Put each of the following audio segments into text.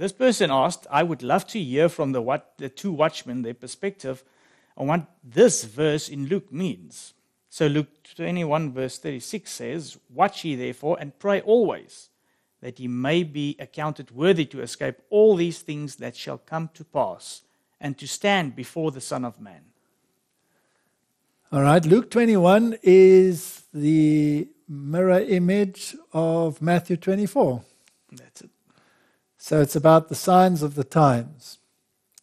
This person asked, I would love to hear from the two watchmen, their perspective on what this verse in Luke means. So Luke 21 verse 36 says, watch ye therefore and pray always, that ye may be accounted worthy to escape all these things that shall come to pass, and to stand before the Son of Man. All right, Luke 21 is the mirror image of Matthew 24. That's it. So it's about the signs of the times.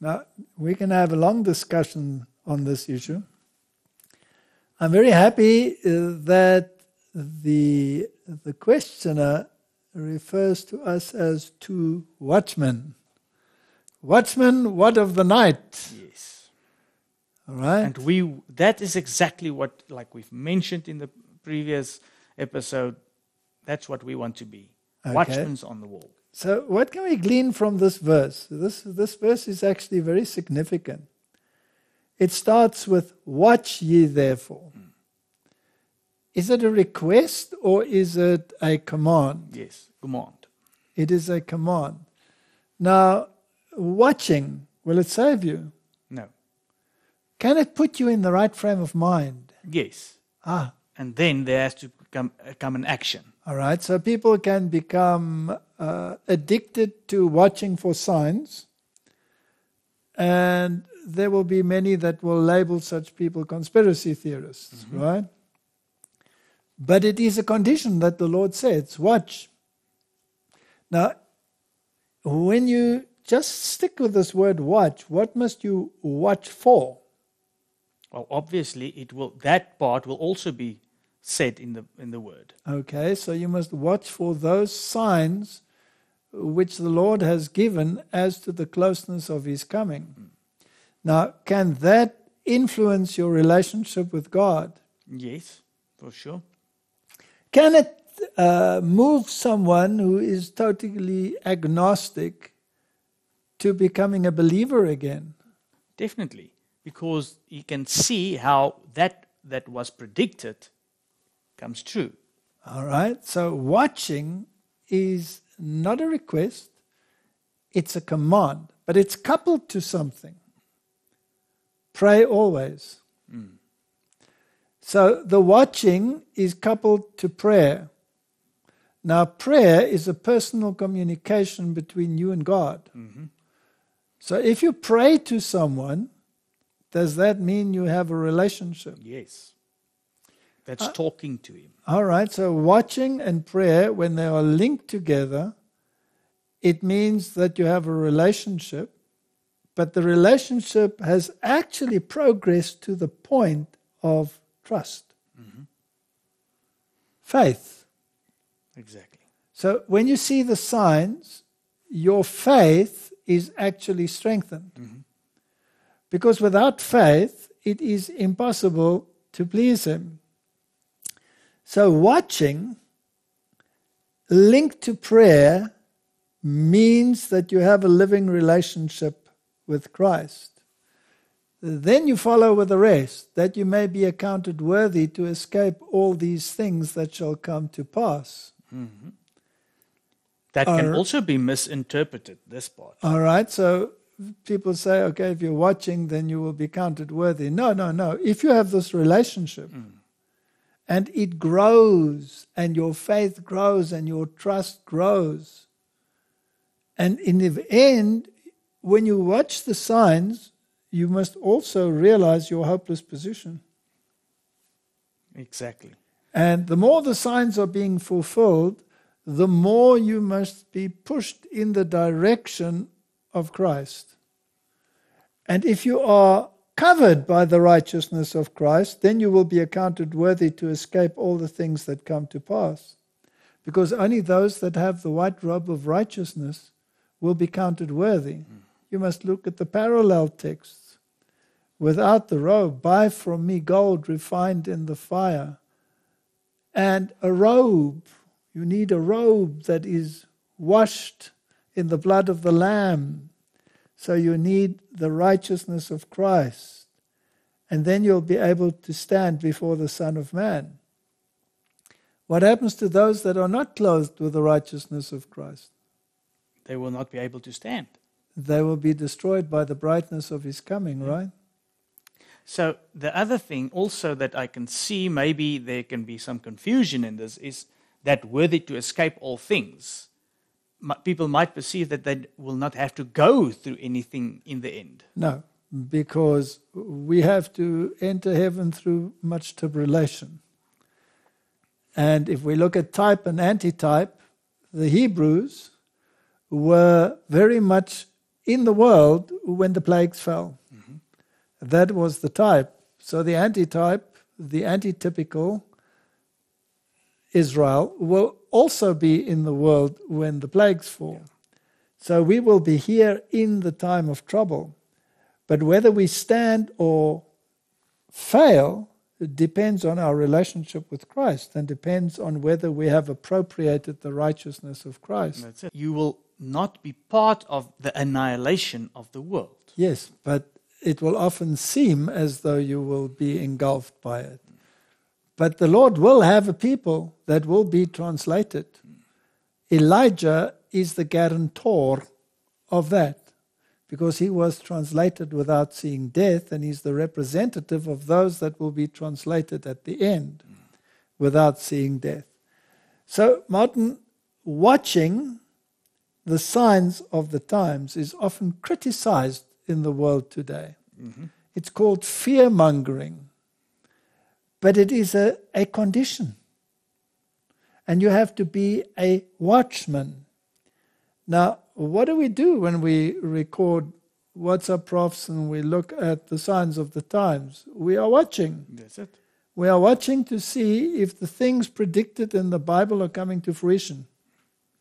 Now, we can have a long discussion on this issue. I'm very happy that the questioner refers to us as two watchmen. Watchmen, what of the night? Yes. All right. And that is exactly what, like we've mentioned in the previous episode, that's what we want to be. Okay. Watchmen on the wall. So what can we glean from this verse? This verse is actually very significant. It starts with, watch ye therefore. Is it a request or is it a command? Yes, command. It is a command. Now, watching, will it save you? No. Can it put you in the right frame of mind? Yes. And then there has to come an action. All right, so people can become addicted to watching for signs, and there will be many that will label such people conspiracy theorists, right? But it is a condition that the Lord says, watch. Now, when you just stick with this word watch, what must you watch for? Well, obviously, that part will also be said in the word. Okay, so you must watch for those signs which the Lord has given as to the closeness of His coming. Now, can that influence your relationship with God? Yes, for sure. Can it move someone who is totally agnostic to becoming a believer again? Definitely, because you can see how that was predicted comes true. All right, so watching is not a request, it's a command, but it's coupled to something. Pray always. So the watching is coupled to prayer. Now, prayer is a personal communication between you and God. So if you pray to someone, does that mean you have a relationship? Yes. That's talking to Him. All right, so watching and prayer, when they are linked together, it means that you have a relationship, but the relationship has actually progressed to the point of trust. Faith. Exactly. So when you see the signs, your faith is actually strengthened. Because without faith, it is impossible to please Him. So watching linked to prayer means that you have a living relationship with Christ. Then you follow with the rest, that you may be accounted worthy to escape all these things that shall come to pass. That can also be misinterpreted, this part. All right, so people say, okay, if you're watching, then you will be counted worthy. No. If you have this relationship, and it grows, and your faith grows, and your trust grows, and in the end, when you watch the signs, you must also realize your hopeless position. Exactly. And the more the signs are being fulfilled, the more you must be pushed in the direction of Christ. And if you are covered by the righteousness of Christ, then you will be accounted worthy to escape all the things that come to pass. Because only those that have the white robe of righteousness will be counted worthy. You must look at the parallel texts. Without the robe, buy from me gold refined in the fire. And a robe, you need a robe that is washed in the blood of the Lamb. So you need the righteousness of Christ. And then you'll be able to stand before the Son of Man. What happens to those that are not clothed with the righteousness of Christ? they will not be able to stand. They will be destroyed by the brightness of his coming, right? So the other thing also that I can see, maybe there can be some confusion in this, is that worthy to escape all things. People might perceive that they will not have to go through anything in the end. No, because we have to enter heaven through much tribulation. And if we look at type and antitype, the Hebrews were very much in the world when the plagues fell. Mm-hmm. That was the type. So the antitype, the antitypical Israel will also be in the world when the plagues fall. Yeah. So we will be here in the time of trouble. But whether we stand or fail, it depends on our relationship with Christ and depends on whether we have appropriated the righteousness of Christ. That's it. You will not be part of the annihilation of the world. Yes, but it will often seem as though you will be engulfed by it. But the Lord will have a people that will be translated. Elijah is the guarantor of that because he was translated without seeing death, and he's the representative of those that will be translated at the end without seeing death. So, Martin, watching the signs of the times is often criticized in the world today. Mm-hmm. It's called fear-mongering. But it is a condition. And you have to be a watchman. Now, what do we do when we record WhatsApp profs and we look at the signs of the times? We are watching. That's it. We are watching to see if the things predicted in the Bible are coming to fruition.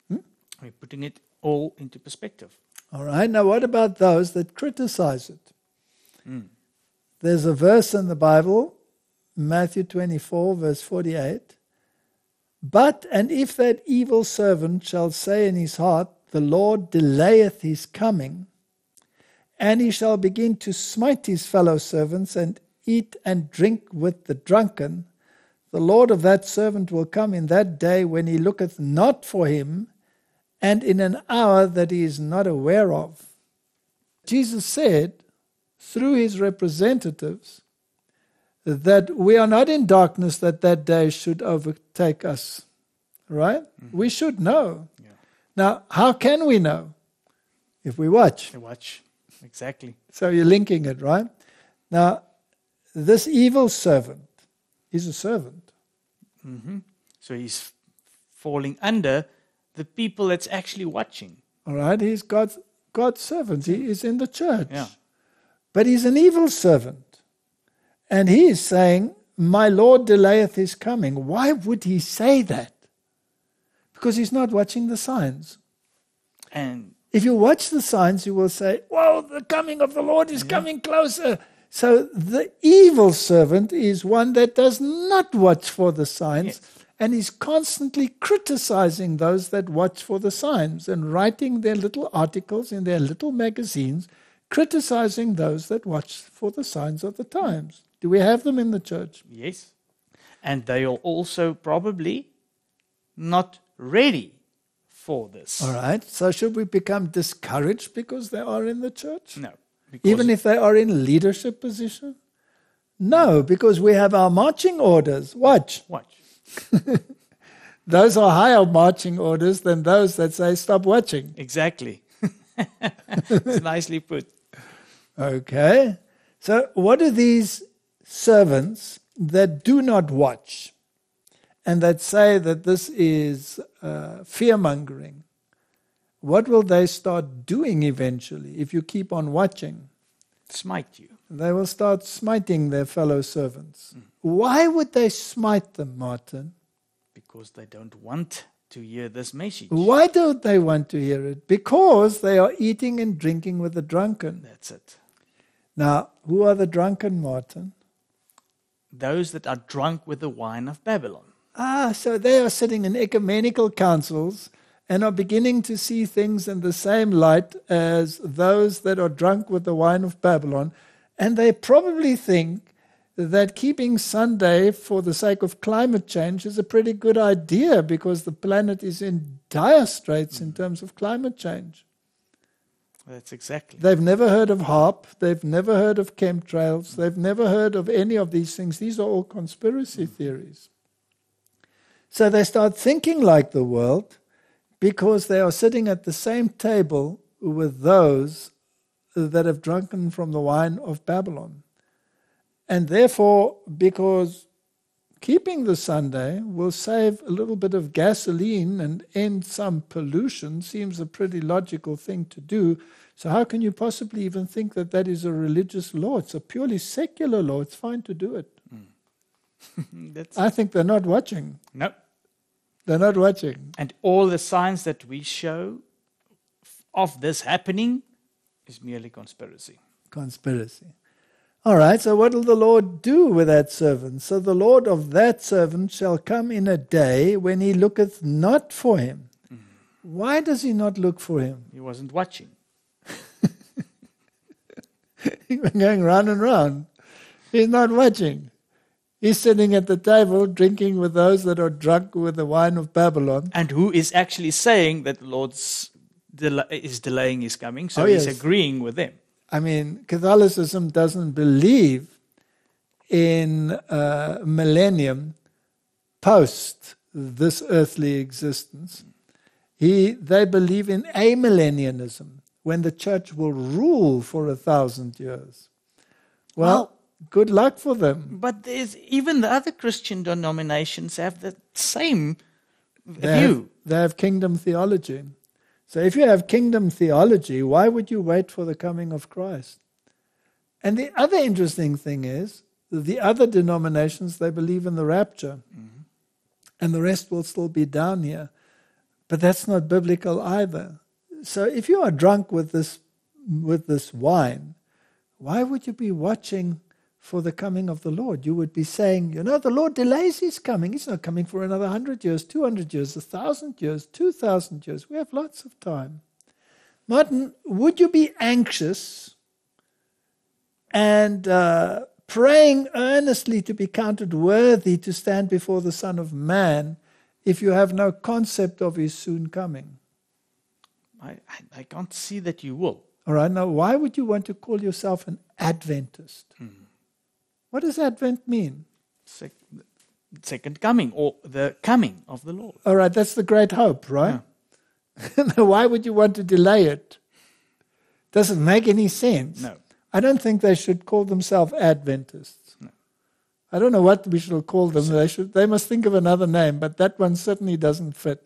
We're putting it all into perspective. All right. Now, what about those that criticize it? There's a verse in the Bible, Matthew 24, verse 48. But, and if that evil servant shall say in his heart, the Lord delayeth his coming, and he shall begin to smite his fellow servants and eat and drink with the drunken, the Lord of that servant will come in that day when he looketh not for him, and in an hour that he is not aware of. Jesus said, through his representatives, that we are not in darkness that day should overtake us. Right? Mm-hmm. We should know. Yeah. Now, how can we know? If we watch. Watch. Exactly. So you're linking it, right? Now, this evil servant is a servant. Mm-hmm. So he's falling under the people that's actually watching. All right? He's God's servant. He is in the church. Yeah. But he's an evil servant. And he is saying, my Lord delayeth his coming. Why would he say that? Because he's not watching the signs. And if you watch the signs, you will say, whoa, the coming of the Lord is coming closer. So the evil servant is one that does not watch for the signs and is constantly criticizing those that watch for the signs and writing their little articles in their little magazines, criticizing those that watch for the signs of the times. Do we have them in the church? Yes. And they are also probably not ready for this. All right. So should we become discouraged because they are in the church? No. Even if they are in leadership position? No, because we have our marching orders. Watch. Those are higher marching orders than those that say stop watching. Exactly. It's nicely put. Okay. So what do these servants that do not watch and that say that this is fear-mongering, what will they start doing eventually if you keep on watching? Smite you. They will start smiting their fellow servants. Why would they smite them, Martin? Because they don't want to hear this message. Why don't they want to hear it? Because they are eating and drinking with the drunken. That's it. Now, who are the drunken, Martin? Those that are drunk with the wine of Babylon. So they are sitting in ecumenical councils and are beginning to see things in the same light as those that are drunk with the wine of Babylon. And they probably think that keeping Sunday for the sake of climate change is a pretty good idea because the planet is in dire straits in terms of climate change. That's exactly. They've never heard of HARP. They've never heard of chemtrails. They've never heard of any of these things. These are all conspiracy theories. So they start thinking like the world because they are sitting at the same table with those that have drunken from the wine of Babylon. And therefore, because keeping the Sunday will save a little bit of gasoline and end some pollution seems a pretty logical thing to do. So how can you possibly even think that that is a religious law? It's a purely secular law. It's fine to do it. I think they're not watching. No. They're not watching. And all the signs that we show of this happening is merely conspiracy. Conspiracy. All right, so what will the Lord do with that servant? So the Lord of that servant shall come in a day when he looketh not for him. Why does he not look for him? He wasn't watching. He's going round and round. He's not watching. He's sitting at the table drinking with those that are drunk with the wine of Babylon. And who is actually saying that the Lord is delaying his coming, so yes. he's agreeing with them. I mean, Catholicism doesn't believe in millennium post this earthly existence. They believe in amillennialism, when the church will rule for 1,000 years. Well, good luck for them. But even the other Christian denominations have the same view. They have kingdom theology. So if you have kingdom theology, why would you wait for the coming of Christ? And the other interesting thing is, the other denominations, they believe in the rapture. Mm-hmm. And the rest will still be down here. But that's not biblical either. So if you are drunk with this wine, why would you be watching for the coming of the Lord? You would be saying, the Lord delays his coming. He's not coming for another 100 years, 200 years, 1,000 years, 2,000 years. We have lots of time. Martin, would you be anxious and praying earnestly to be counted worthy to stand before the Son of Man if you have no concept of his soon coming? I can't see that you will. All right, now why would you want to call yourself an Adventist? What does Advent mean? Second coming, or the coming of the Lord. All right, that's the great hope, right? Yeah. Why would you want to delay it? Doesn't make any sense. No. I don't think they should call themselves Adventists. No. I don't know what we should call them. They must think of another name, but that one certainly doesn't fit.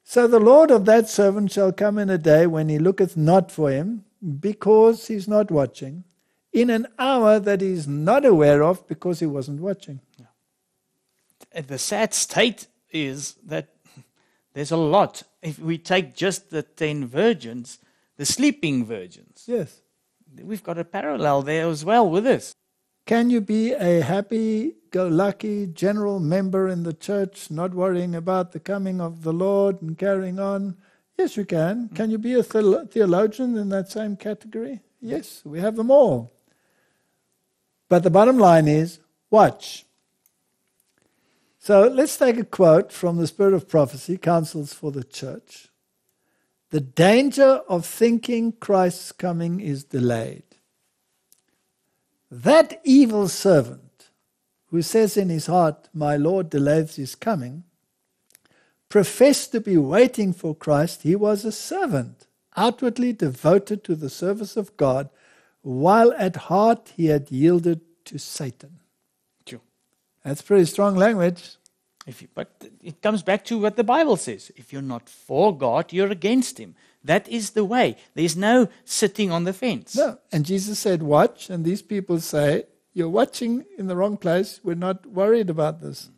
So the Lord of that servant shall come in a day when he looketh not for him, because he's not watching, in an hour that he's not aware of, because he wasn't watching. Yeah. And the sad state is that there's a lot. If we take just the 10 virgins, the sleeping virgins, yes, we've got a parallel there as well with this. Can you be a happy-go-lucky general member in the church, not worrying about the coming of the Lord and carrying on? Yes, you can. Can you be a theologian in that same category? Yes, we have them all. But the bottom line is, watch. So let's take a quote from the Spirit of Prophecy, Counsels for the Church. The danger of thinking Christ's coming is delayed. That evil servant who says in his heart, my Lord delays his coming, professed to be waiting for Christ. He was a servant, outwardly devoted to the service of God, while at heart he had yielded to Satan. True. That's pretty strong language. But it comes back to what the Bible says. If you're not for God, you're against him. That is the way. There's no sitting on the fence. No. And Jesus said, watch. And these people say, you're watching in the wrong place. We're not worried about this.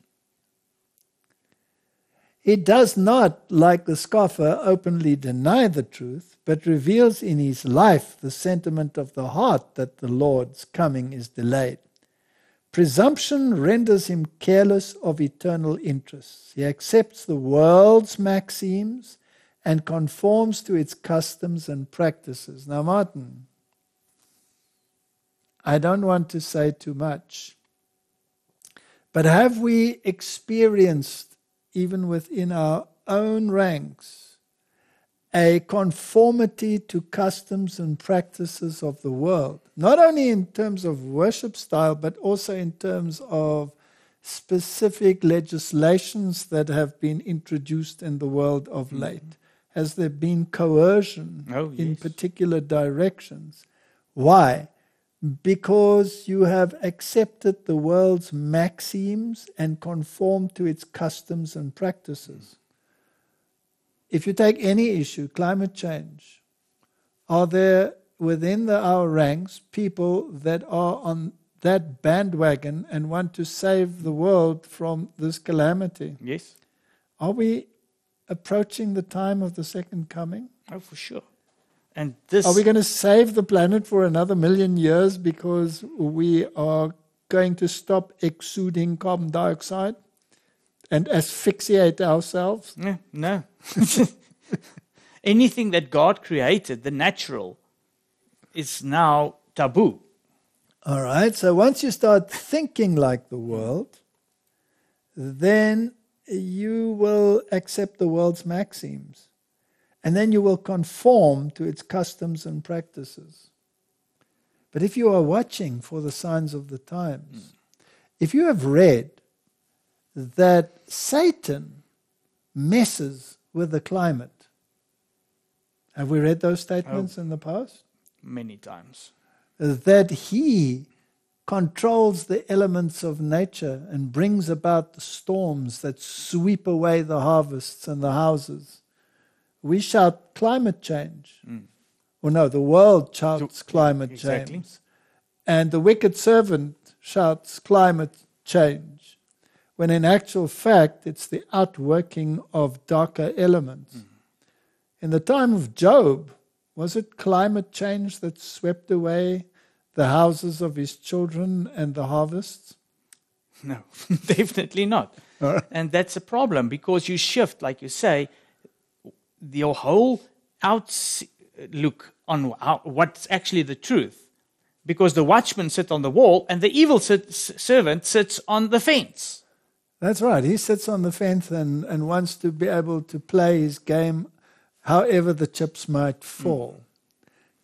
He does not, like the scoffer, openly deny the truth, but reveals in his life the sentiment of the heart that the Lord's coming is delayed. Presumption renders him careless of eternal interests. He accepts the world's maxims and conforms to its customs and practices. Now, Martin, I don't want to say too much, but have we experienced, even within our own ranks, a conformity to customs and practices of the world? Not only in terms of worship style, but also in terms of specific legislations that have been introduced in the world of late. Has there been coercion in particular directions? Why? Because you have accepted the world's maxims and conformed to its customs and practices. If you take any issue, climate change, are there within our ranks people that are on that bandwagon and want to save the world from this calamity? Yes. Are we approaching the time of the second coming? Oh, for sure. And this... Are we going to save the planet for another 1,000,000 years because we are going to stop exuding carbon dioxide and asphyxiate ourselves? No. Anything that God created, the natural, is now taboo. All right, so once you start thinking like the world, then you will accept the world's maxims. And then you will conform to its customs and practices. But if you are watching for the signs of the times, if you have read that Satan messes with the climate, have we read those statements in the past? Many times. That he controls the elements of nature and brings about the storms that sweep away the harvests and the houses. We shout climate change. Or no, the world shouts climate change. And the wicked servant shouts climate change. When in actual fact, it's the outworking of darker elements. In the time of Job, was it climate change that swept away the houses of his children and the harvests? No, definitely not. And that's a problem because you shift, like you say, your whole outlook on what's actually the truth. Because the watchman sits on the wall and the evil servant sits on the fence. That's right. He sits on the fence and wants to be able to play his game however the chips might fall.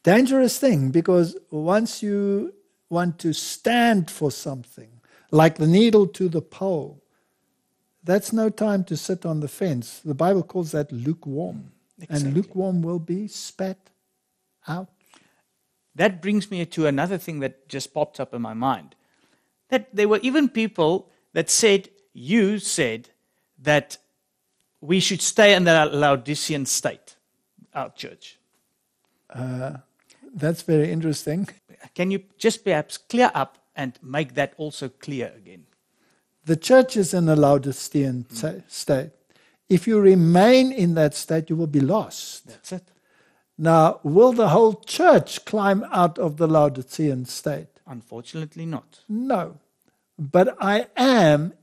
Dangerous thing, because once you want to stand for something, like the needle to the pole, that's no time to sit on the fence. The Bible calls that lukewarm. And lukewarm will be spat out. That brings me to another thing that just popped up in my mind. That there were even people that said, you said that we should stay in the Laodicean state, our church. That's very interesting. Can you just perhaps clear up and make that also clear again? The church is in a Laodicean state. If you remain in that state, you will be lost. That's it. Now, will the whole church climb out of the Laodicean state? Unfortunately not. No. But I am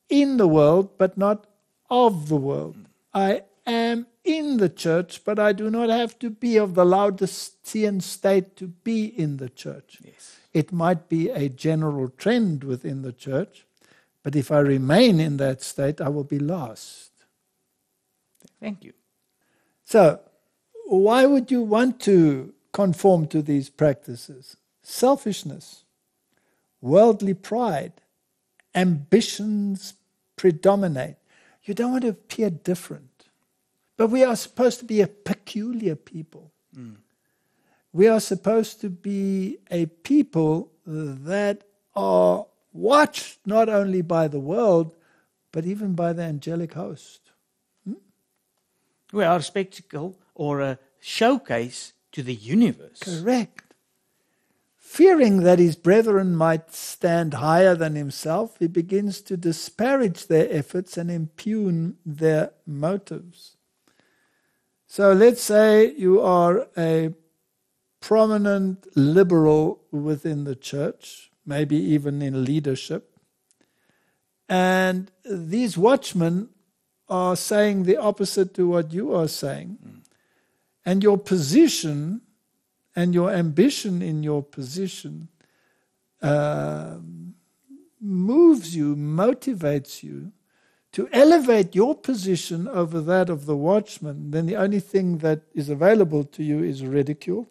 in the world, but not of the world. I am in the church, but I do not have to be of the Laodicean state to be in the church. Yes. It might be a general trend within the church, but if I remain in that state, I will be lost. Thank you. So, why would you want to conform to these practices? Selfishness, worldly pride, ambitions predominate. You don't want to appear different. But we are supposed to be a peculiar people. We are supposed to be a people that are watched not only by the world, but even by the angelic host. We are a spectacle or a showcase to the universe. Correct. Fearing that his brethren might stand higher than himself, he begins to disparage their efforts and impugn their motives. So let's say you are a prominent liberal within the church, maybe even in leadership, and these watchmen are saying the opposite to what you are saying. And your position and your ambition in your position moves you, motivates you to elevate your position over that of the watchman, then the only thing that is available to you is ridicule,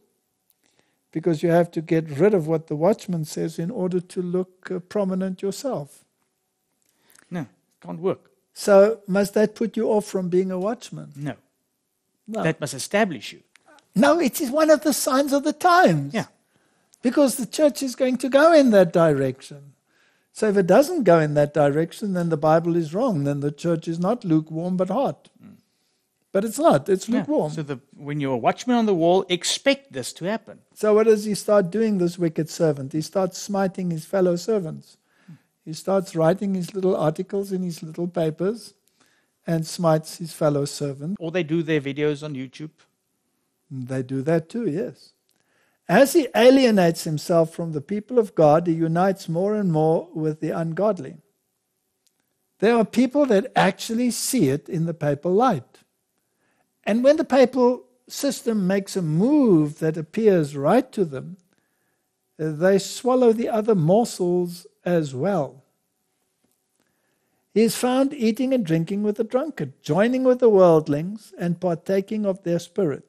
because you have to get rid of what the watchman says in order to look prominent yourself. No, can't work. So must that put you off from being a watchman? No. No. That must establish you. No, it is one of the signs of the times. Yeah. Because the church is going to go in that direction. So if it doesn't go in that direction, then the Bible is wrong. Then the church is not lukewarm but hot. But it's not. It's lukewarm. So when you're a watchman on the wall, expect this to happen. So what does he start doing, this wicked servant? He starts smiting his fellow servants. He starts writing his little articles in his little papers and smites his fellow servant. Or they do their videos on YouTube. They do that too, yes. As he alienates himself from the people of God, he unites more and more with the ungodly. There are people that actually see it in the papal light. And when the papal system makes a move that appears right to them, they swallow the other morsels as well. He is found eating and drinking with the drunkard, joining with the worldlings, and partaking of their spirit.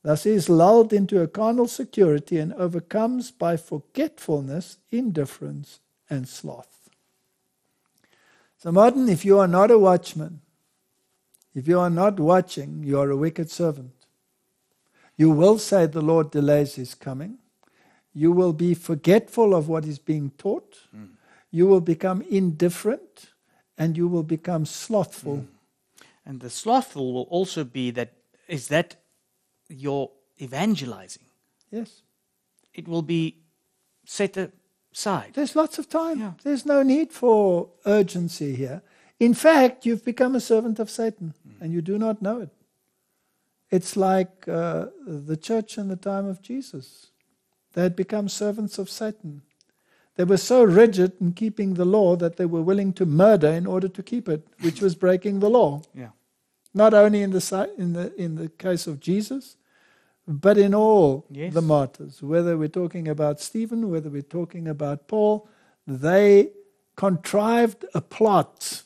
Thus he is lulled into a carnal security and overcomes by forgetfulness, indifference, and sloth. So, Martin, if you are not a watchman, if you are not watching, you are a wicked servant. You will say the Lord delays his coming. You will be forgetful of what is being taught. You will become indifferent, and you will become slothful. And the slothful will also be that you're evangelizing. Yes. It will be set aside. There's lots of time. Yeah. There's no need for urgency here. In fact, you've become a servant of Satan, and you do not know it. It's like the church in the time of Jesus. They had become servants of Satan. They were so rigid in keeping the law that they were willing to murder in order to keep it, which was breaking the law. Yeah. Not only in the case of Jesus, but in all the martyrs. Whether we're talking about Stephen, whether we're talking about Paul, they contrived a plot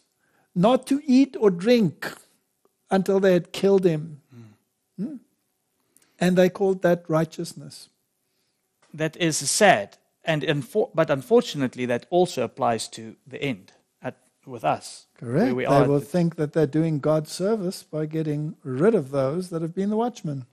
not to eat or drink until they had killed him. And they called that righteousness. That is sad. But unfortunately, that also applies to the end with us. Correct. They will think that they're doing God's service by getting rid of those that have been the watchmen.